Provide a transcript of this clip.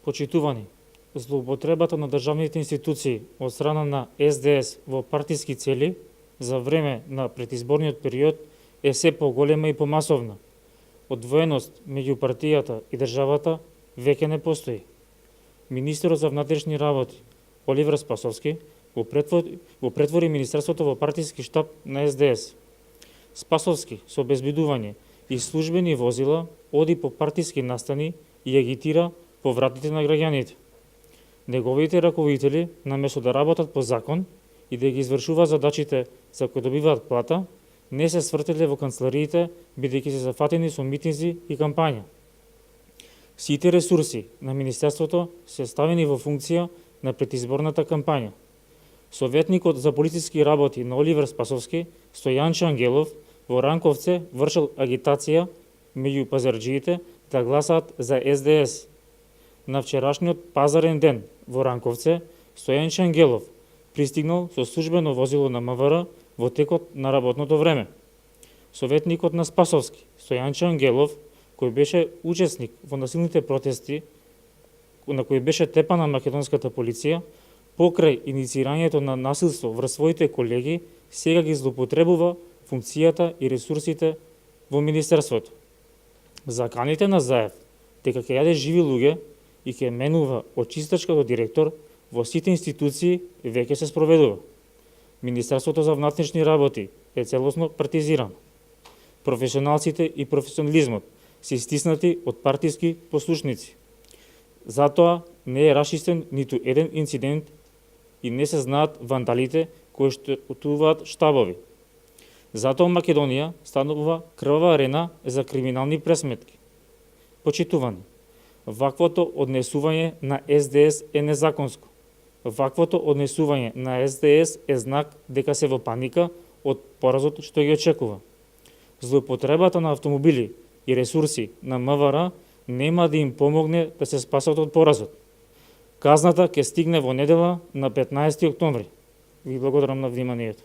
Почитувани, злоупотребата на државните институции од страна на СДС во партиски цели за време на предизборниот период е се поголема и помасовна. Одвоеност меѓу партијата и државата веќе не постои. Министерот за внатрешни работи Оливер Спасовски го претвори Министерството во партиски штаб на СДС. Спасовски со обезбедување и службени возила оди по партиски настани и агитира по вратите на граѓаните. Неговите раководители, наместо да работат по закон и да ги извршуваат задачите за кои добиваат плата, не се свртеле во канцелариите, бидејќи се зафатени со митинзи и кампања. Сите ресурси на Министерството се ставени во функција на предизборната кампања. Советникот за полициски работи на Оливер Спасовски, Стојанче Ангелов, во Ранковце вршил агитација меѓу пазарџиите да гласаат за СДС. На вчерашниот пазарен ден во Ранковце, Стојанче Ангелов пристигнал со службено возило на МВР во текот на работното време. Советникот на Спасовски, Стојанче Ангелов, кој беше учесник во насилните протести на кои беше тепана македонската полиција, покрај инициирањето на насилство врз своите колеги, сега ги злоупотребува функцијата и ресурсите во Министерството. Заканите на Заев дека ќе јаде живи луѓе и ќе менува од чистачка до директор во сите институции веќе се спроведува. Министерството за внатрешни работи е целосно партизирано. Професионалците и професионализмот се стиснати од партиски послушници. Затоа не е расчистен ниту еден инцидент и не се знаат вандалите кои штетуваат штабови. Затоа Македонија станува крвава арена за криминални пресметки. Почитувани, ваквото однесување на СДС е незаконско. Ваквото однесување на СДС е знак дека се во паника од поразот што ги очекува. Злоупотребата на автомобили и ресурси на МВР нема да им помогне да се спасат од поразот. Казната ќе стигне во недела на 15 октомври. Ви благодарам на вниманието.